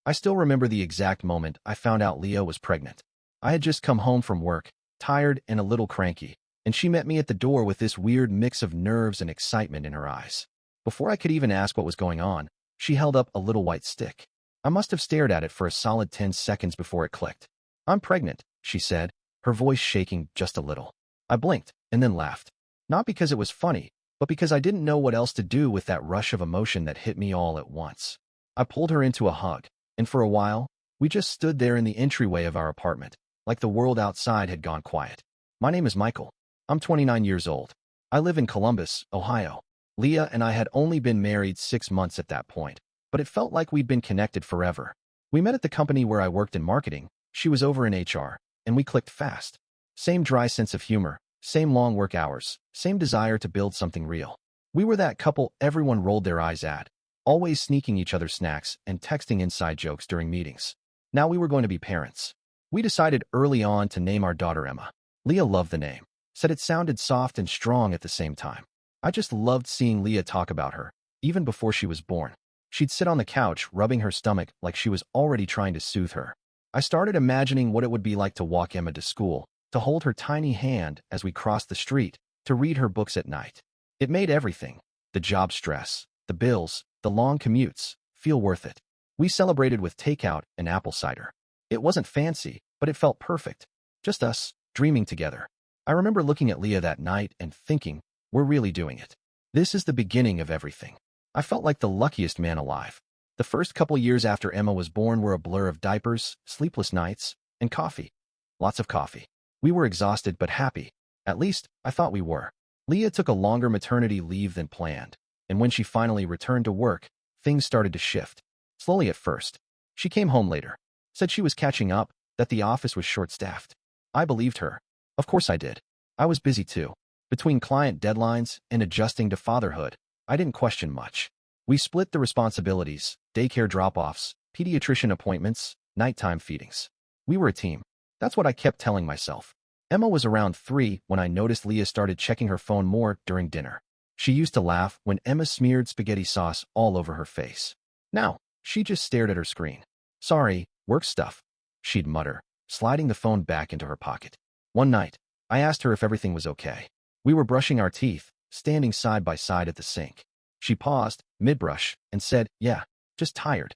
I still remember the exact moment I found out Leah was pregnant. I had just come home from work, tired and a little cranky, and she met me at the door with this weird mix of nerves and excitement in her eyes. Before I could even ask what was going on, she held up a little white stick. I must have stared at it for a solid 10 seconds before it clicked. "I'm pregnant," she said, her voice shaking just a little. I blinked and then laughed. Not because it was funny, but because I didn't know what else to do with that rush of emotion that hit me all at once. I pulled her into a hug, and for a while, we just stood there in the entryway of our apartment, like the world outside had gone quiet. "My name is Michael. I'm 29 years old. I live in Columbus, Ohio." Leah and I had only been married 6 months at that point, but it felt like we'd been connected forever. We met at the company where I worked in marketing. She was over in HR, and we clicked fast. Same dry sense of humor, same long work hours, same desire to build something real. We were that couple everyone rolled their eyes at, always sneaking each other snacks and texting inside jokes during meetings. Now we were going to be parents. We decided early on to name our daughter Emma. Leah loved the name, said it sounded soft and strong at the same time. I just loved seeing Leah talk about her, even before she was born. She'd sit on the couch, rubbing her stomach like she was already trying to soothe her. I started imagining what it would be like to walk Emma to school, to hold her tiny hand as we crossed the street, to read her books at night. It made everything, the job stress, the bills, the long commutes, feel worth it. We celebrated with takeout and apple cider. It wasn't fancy, but it felt perfect. Just us, dreaming together. I remember looking at Leah that night and thinking, we're really doing it. This is the beginning of everything. I felt like the luckiest man alive. The first couple years after Emma was born were a blur of diapers, sleepless nights, and coffee. Lots of coffee. We were exhausted but happy. At least, I thought we were. Leah took a longer maternity leave than planned, and when she finally returned to work, things started to shift. Slowly at first. She came home later, said she was catching up, that the office was short-staffed. I believed her. Of course I did. I was busy too. Between client deadlines and adjusting to fatherhood, I didn't question much. We split the responsibilities, daycare drop-offs, pediatrician appointments, nighttime feedings. We were a team. That's what I kept telling myself. Emma was around 3 when I noticed Leah started checking her phone more during dinner. She used to laugh when Emma smeared spaghetti sauce all over her face. Now, she just stared at her screen. "Sorry, work stuff," she'd mutter, sliding the phone back into her pocket. One night, I asked her if everything was okay. We were brushing our teeth, standing side by side at the sink. She paused, mid-brush, and said, "Yeah, just tired."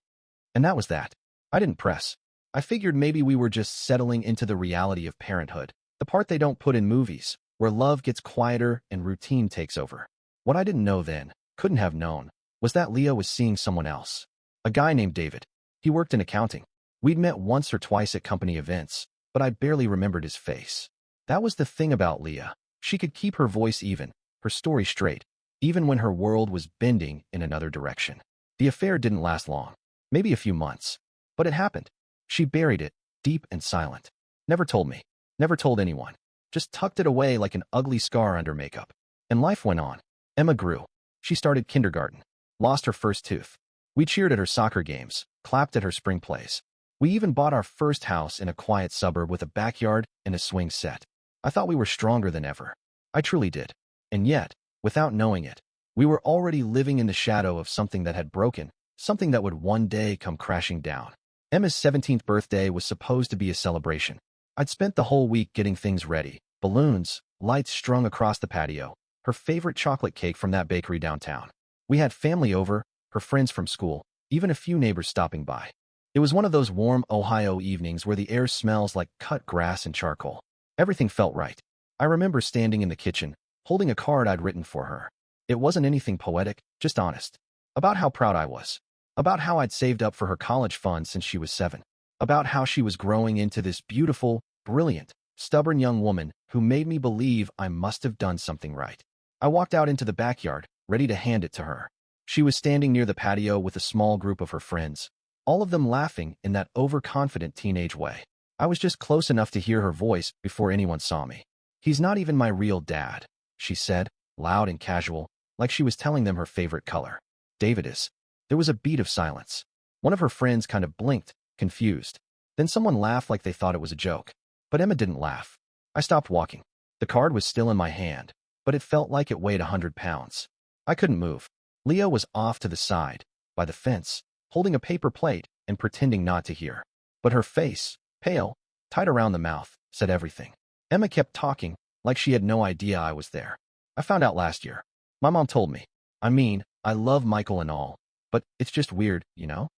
And that was that. I didn't press. I figured maybe we were just settling into the reality of parenthood, the part they don't put in movies, where love gets quieter and routine takes over. What I didn't know then, couldn't have known, was that Leah was seeing someone else. A guy named David. He worked in accounting. We'd met once or twice at company events, but I barely remembered his face. That was the thing about Leah. She could keep her voice even, her story straight, even when her world was bending in another direction. The affair didn't last long, maybe a few months, but it happened. She buried it, deep and silent. Never told me, never told anyone, just tucked it away like an ugly scar under makeup. And life went on. Emma grew. She started kindergarten, lost her first tooth. We cheered at her soccer games, clapped at her spring plays. We even bought our first house in a quiet suburb with a backyard and a swing set. I thought we were stronger than ever. I truly did. And yet, without knowing it, we were already living in the shadow of something that had broken, something that would one day come crashing down. Emma's 17th birthday was supposed to be a celebration. I'd spent the whole week getting things ready, balloons, lights strung across the patio, her favorite chocolate cake from that bakery downtown. We had family over, her friends from school, even a few neighbors stopping by. It was one of those warm Ohio evenings where the air smells like cut grass and charcoal. Everything felt right. I remember standing in the kitchen, holding a card I'd written for her. It wasn't anything poetic, just honest. About how proud I was. About how I'd saved up for her college fund since she was 7. About how she was growing into this beautiful, brilliant, stubborn young woman who made me believe I must have done something right. I walked out into the backyard, ready to hand it to her. She was standing near the patio with a small group of her friends, all of them laughing in that overconfident teenage way. I was just close enough to hear her voice before anyone saw me. "He's not even my real dad," she said, loud and casual, like she was telling them her favorite color. "David is." There was a beat of silence. One of her friends kind of blinked, confused. Then someone laughed like they thought it was a joke. But Emma didn't laugh. I stopped walking. The card was still in my hand, but it felt like it weighed 100 pounds. I couldn't move. Leah was off to the side, by the fence, holding a paper plate and pretending not to hear. But her face, pale, tight around the mouth, said everything. Emma kept talking, like she had no idea I was there. I found out last year. My mom told me. I mean, I love Michael and all, but it's just weird, you know?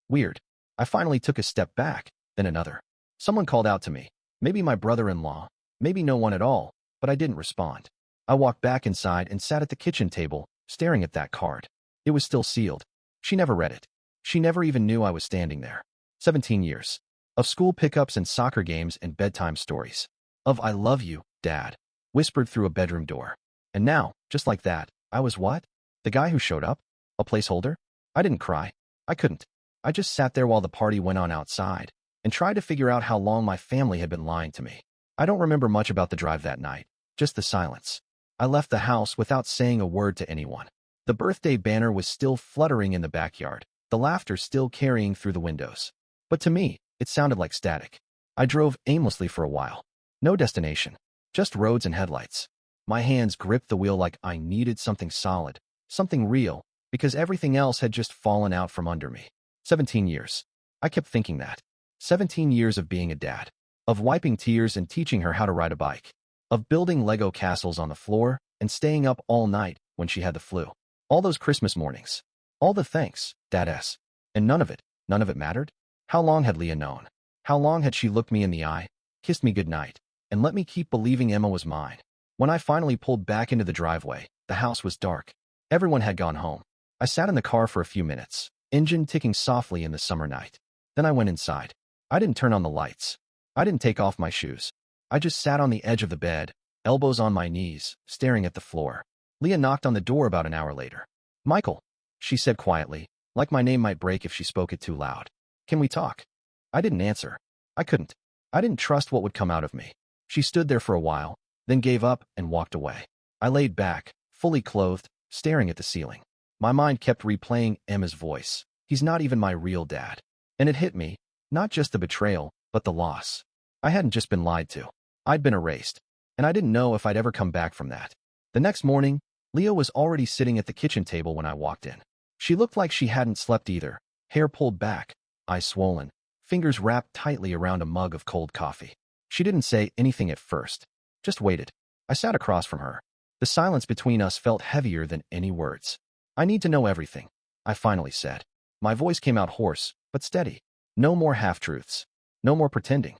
Weird. I finally took a step back, then another. Someone called out to me. Maybe my brother-in-law, maybe no one at all, but I didn't respond. I walked back inside and sat at the kitchen table, staring at that card. It was still sealed. She never read it. She never even knew I was standing there. 17 years. Of school pickups and soccer games and bedtime stories. Of I love you, Dad, whispered through a bedroom door. And now, just like that, I was what? The guy who showed up? A placeholder? I didn't cry. I couldn't. I just sat there while the party went on outside and tried to figure out how long my family had been lying to me. I don't remember much about the drive that night, just the silence. I left the house without saying a word to anyone. The birthday banner was still fluttering in the backyard, the laughter still carrying through the windows. But to me, it sounded like static. I drove aimlessly for a while. No destination, just roads and headlights. My hands gripped the wheel like I needed something solid, something real, because everything else had just fallen out from under me. 17 years. I kept thinking that. 17 years of being a dad. Of wiping tears and teaching her how to ride a bike. Of building Lego castles on the floor and staying up all night when she had the flu. All those Christmas mornings. All the thanks, Dad-s. And none of it mattered? How long had Leah known? How long had she looked me in the eye, kissed me goodnight, and let me keep believing Emma was mine? When I finally pulled back into the driveway, the house was dark. Everyone had gone home. I sat in the car for a few minutes, engine ticking softly in the summer night. Then I went inside. I didn't turn on the lights. I didn't take off my shoes. I just sat on the edge of the bed, elbows on my knees, staring at the floor. Leah knocked on the door about an hour later. Michael, she said quietly, like my name might break if she spoke it too loud. Can we talk? I didn't answer. I couldn't. I didn't trust what would come out of me. She stood there for a while, then gave up and walked away. I laid back, fully clothed, staring at the ceiling. My mind kept replaying Emma's voice. He's not even my real dad. And it hit me, not just the betrayal, but the loss. I hadn't just been lied to. I'd been erased. And I didn't know if I'd ever come back from that. The next morning, Leah was already sitting at the kitchen table when I walked in. She looked like she hadn't slept either, hair pulled back, eyes swollen, fingers wrapped tightly around a mug of cold coffee. She didn't say anything at first, just waited. I sat across from her. The silence between us felt heavier than any words. I need to know everything, I finally said. My voice came out hoarse, but steady. No more half-truths. No more pretending.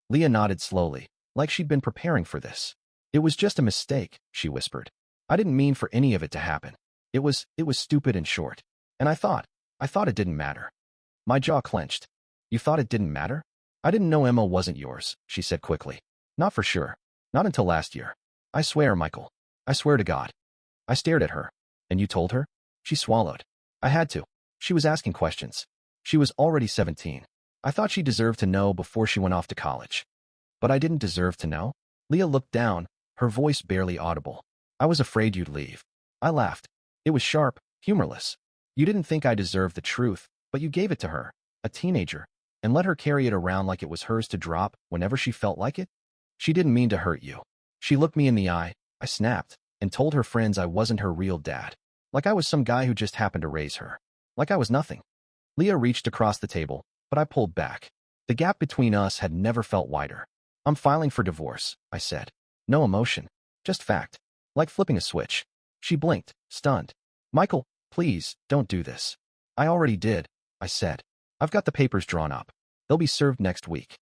Leah nodded slowly, like she'd been preparing for this. It was just a mistake, she whispered. I didn't mean for any of it to happen. It was stupid and short. And I thought it didn't matter. My jaw clenched. You thought it didn't matter? I didn't know Emma wasn't yours, she said quickly. Not for sure. Not until last year. I swear, Michael. I swear to God. I stared at her. And you told her? She swallowed. I had to. She was asking questions. She was already 17. I thought she deserved to know before she went off to college. But I didn't deserve to know. Leah looked down, her voice barely audible. I was afraid you'd leave. I laughed. It was sharp, humorless. You didn't think I deserved the truth, but you gave it to her, a teenager, and let her carry it around like it was hers to drop whenever she felt like it? She didn't mean to hurt you. She looked me in the eye, I snapped, and told her friends I wasn't her real dad. Like I was some guy who just happened to raise her. Like I was nothing. Leah reached across the table, but I pulled back. The gap between us had never felt wider. I'm filing for divorce, I said. No emotion. Just fact. Like flipping a switch. She blinked, stunned. Michael, please, don't do this. I already did, I said. I've got the papers drawn up. They'll be served next week.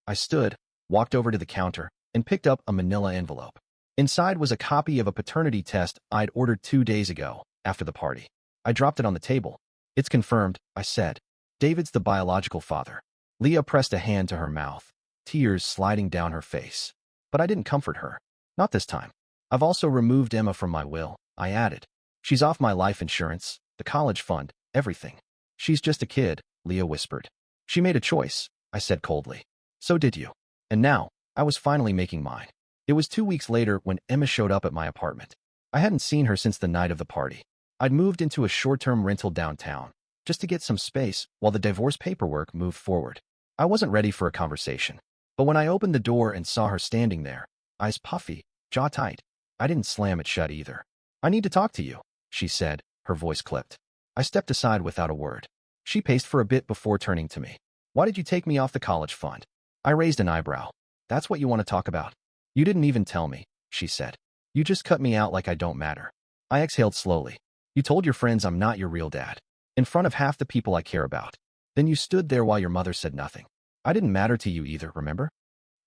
I stood, walked over to the counter, and picked up a manila envelope. Inside was a copy of a paternity test I'd ordered 2 days ago, after the party. I dropped it on the table. It's confirmed, I said. David's the biological father. Leah pressed a hand to her mouth, tears sliding down her face. But I didn't comfort her. Not this time. I've also removed Emma from my will, I added. She's off my life insurance, the college fund, everything. She's just a kid, Leah whispered. She made a choice, I said coldly. So did you. And now, I was finally making mine. It was 2 weeks later when Emma showed up at my apartment. I hadn't seen her since the night of the party. I'd moved into a short-term rental downtown, just to get some space while the divorce paperwork moved forward. I wasn't ready for a conversation. But when I opened the door and saw her standing there, eyes puffy, jaw tight, I didn't slam it shut either. I need to talk to you, she said, her voice clipped. I stepped aside without a word. She paced for a bit before turning to me. Why did you take me off the college fund? I raised an eyebrow. That's what you want to talk about? You didn't even tell me, she said. You just cut me out like I don't matter. I exhaled slowly. You told your friends I'm not your real dad. In front of half the people I care about. Then you stood there while your mother said nothing. I didn't matter to you either, remember?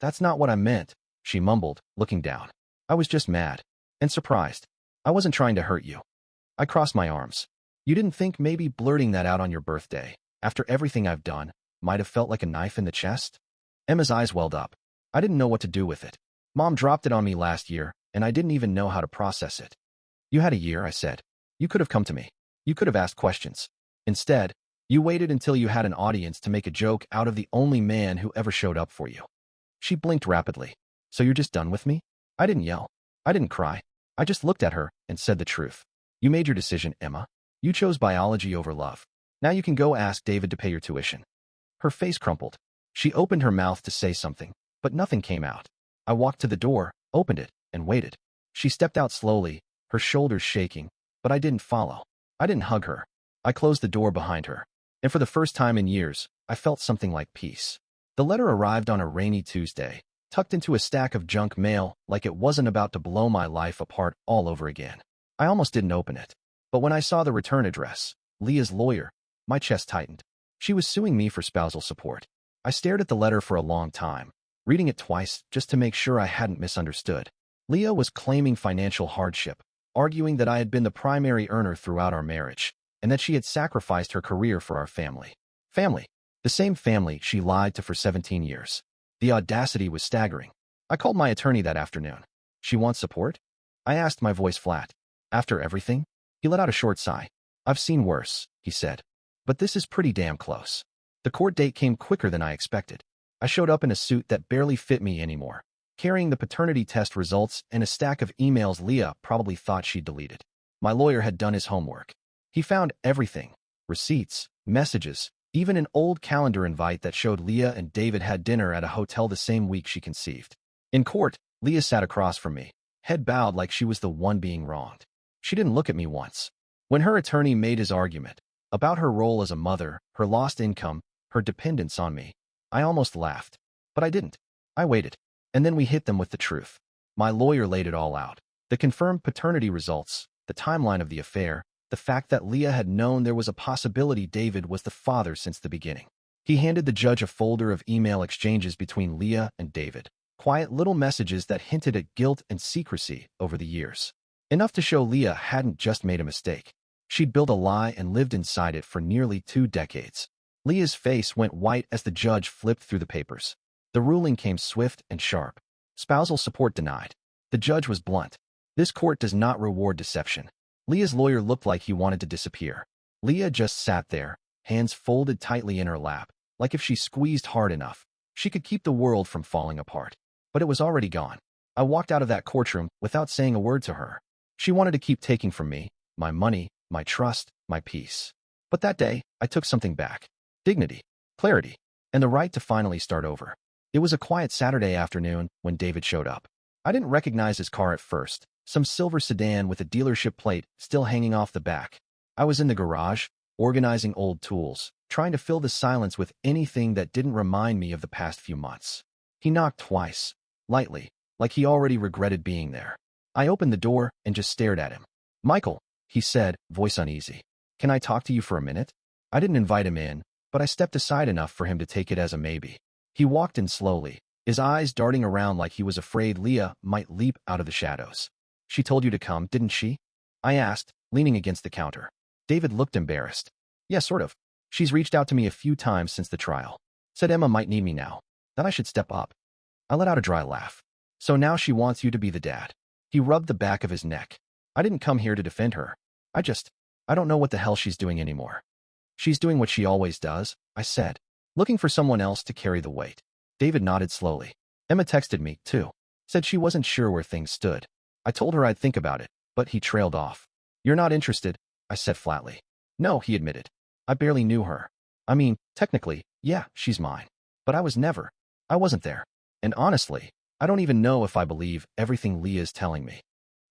That's not what I meant, she mumbled, looking down. I was just mad. And surprised. I wasn't trying to hurt you. I crossed my arms. You didn't think maybe blurting that out on your birthday, after everything I've done, might have felt like a knife in the chest? Emma's eyes welled up. I didn't know what to do with it. Mom dropped it on me last year, and I didn't even know how to process it. You had a year, I said. You could have come to me. You could have asked questions. Instead, you waited until you had an audience to make a joke out of the only man who ever showed up for you. She blinked rapidly. So you're just done with me? I didn't yell. I didn't cry. I just looked at her and said the truth. You made your decision, Emma. You chose biology over love. Now you can go ask David to pay your tuition. Her face crumpled. She opened her mouth to say something, but nothing came out. I walked to the door, opened it, and waited. She stepped out slowly, her shoulders shaking, but I didn't follow. I didn't hug her. I closed the door behind her. And for the first time in years, I felt something like peace. The letter arrived on a rainy Tuesday, tucked into a stack of junk mail like it wasn't about to blow my life apart all over again. I almost didn't open it. But when I saw the return address, Leah's lawyer, my chest tightened. She was suing me for spousal support. I stared at the letter for a long time, reading it twice just to make sure I hadn't misunderstood. Leah was claiming financial hardship, arguing that I had been the primary earner throughout our marriage, and that she had sacrificed her career for our family. Family. The same family she lied to for 17 years. The audacity was staggering. I called my attorney that afternoon. She wants support? I asked, my voice flat. After everything? He let out a short sigh. I've seen worse, he said. But this is pretty damn close. The court date came quicker than I expected. I showed up in a suit that barely fit me anymore, carrying the paternity test results and a stack of emails Leah probably thought she'd deleted. My lawyer had done his homework. He found everything. Receipts, messages, even an old calendar invite that showed Leah and David had dinner at a hotel the same week she conceived. In court, Leah sat across from me, head bowed like she was the one being wronged. She didn't look at me once. When her attorney made his argument about her role as a mother, her lost income, her dependence on me, I almost laughed. But I didn't. I waited. And then we hit them with the truth. My lawyer laid it all out. The confirmed paternity results, the timeline of the affair, the fact that Leah had known there was a possibility David was the father since the beginning. He handed the judge a folder of email exchanges between Leah and David, quiet little messages that hinted at guilt and secrecy over the years. Enough to show Leah hadn't just made a mistake. She'd built a lie and lived inside it for nearly 2 decades. Leah's face went white as the judge flipped through the papers. The ruling came swift and sharp. Spousal support denied. The judge was blunt. This court does not reward deception. Leah's lawyer looked like he wanted to disappear. Leah just sat there, hands folded tightly in her lap, like if she squeezed hard enough, she could keep the world from falling apart. But it was already gone. I walked out of that courtroom without saying a word to her. She wanted to keep taking from me, my money, my trust, my peace. But that day, I took something back. Dignity, clarity, and the right to finally start over. It was a quiet Saturday afternoon when David showed up. I didn't recognize his car at first, some silver sedan with a dealership plate still hanging off the back. I was in the garage, organizing old tools, trying to fill the silence with anything that didn't remind me of the past few months. He knocked twice, lightly, like he already regretted being there. I opened the door and just stared at him. Michael, he said, voice uneasy. Can I talk to you for a minute? I didn't invite him in, but I stepped aside enough for him to take it as a maybe. He walked in slowly, his eyes darting around like he was afraid Leah might leap out of the shadows. She told you to come, didn't she? I asked, leaning against the counter. David looked embarrassed. Yeah, sort of. She's reached out to me a few times since the trial. Said Emma might need me now, that I should step up. I let out a dry laugh. So now she wants you to be the dad. He rubbed the back of his neck. I didn't come here to defend her. I don't know what the hell she's doing anymore. She's doing what she always does, I said, looking for someone else to carry the weight. David nodded slowly. Emma texted me, too. Said she wasn't sure where things stood. I told her I'd think about it, but he trailed off. You're not interested, I said flatly. No, he admitted. I barely knew her. I mean, technically, yeah, she's mine. But I wasn't there. And honestly, I don't even know if I believe everything Leah's telling me.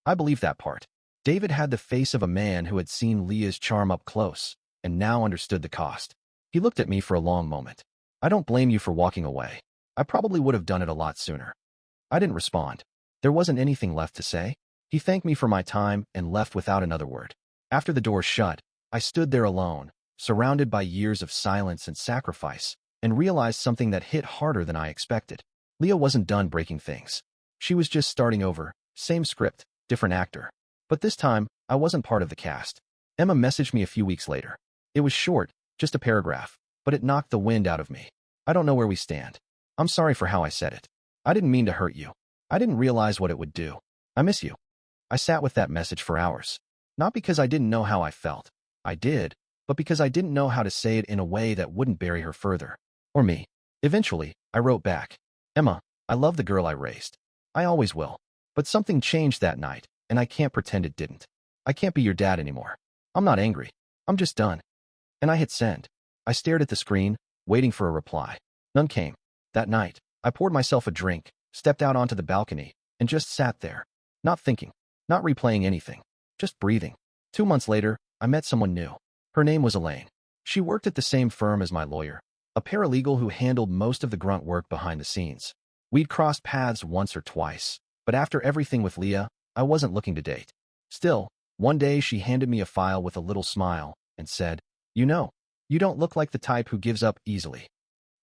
I believe that part. David had the face of a man who had seen Leah's charm up close, and now understood the cost. He looked at me for a long moment. I don't blame you for walking away. I probably would have done it a lot sooner. I didn't respond. There wasn't anything left to say. He thanked me for my time and left without another word. After the door shut, I stood there alone, surrounded by years of silence and sacrifice, and realized something that hit harder than I expected. Leah wasn't done breaking things. She was just starting over, same script, different actor. But this time, I wasn't part of the cast. Emma messaged me a few weeks later. It was short, just a paragraph, but it knocked the wind out of me. I don't know where we stand. I'm sorry for how I said it. I didn't mean to hurt you. I didn't realize what it would do. I miss you. I sat with that message for hours. Not because I didn't know how I felt. I did, but because I didn't know how to say it in a way that wouldn't bury her further. Or me. Eventually, I wrote back. Emma, I love the girl I raised. I always will. But something changed that night, and I can't pretend it didn't. I can't be your dad anymore. I'm not angry. I'm just done. And I hit send. I stared at the screen, waiting for a reply. None came. That night, I poured myself a drink, stepped out onto the balcony, and just sat there. Not thinking. Not replaying anything. Just breathing. 2 months later, I met someone new. Her name was Elaine. She worked at the same firm as my lawyer, a paralegal who handled most of the grunt work behind the scenes. We'd crossed paths once or twice, but after everything with Leah, I wasn't looking to date. Still, one day she handed me a file with a little smile and said, "You know, you don't look like the type who gives up easily."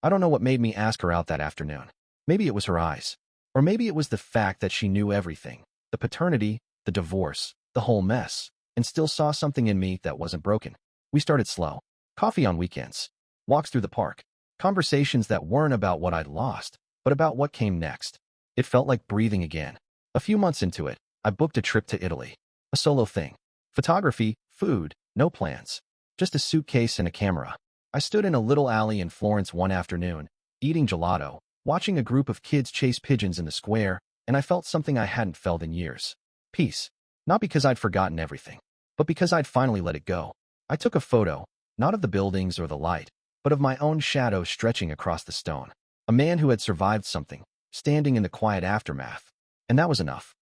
I don't know what made me ask her out that afternoon. Maybe it was her eyes. Or maybe it was the fact that she knew everything. The paternity, the divorce, the whole mess, and still saw something in me that wasn't broken. We started slow. Coffee on weekends. Walks through the park. Conversations that weren't about what I'd lost, but about what came next. It felt like breathing again. A few months into it, I booked a trip to Italy. A solo thing. Photography, food, no plans. Just a suitcase and a camera. I stood in a little alley in Florence one afternoon, eating gelato, watching a group of kids chase pigeons in the square, and I felt something I hadn't felt in years. Peace. Not because I'd forgotten everything, but because I'd finally let it go. I took a photo, not of the buildings or the light, but of my own shadow stretching across the stone. A man who had survived something, standing in the quiet aftermath. And that was enough.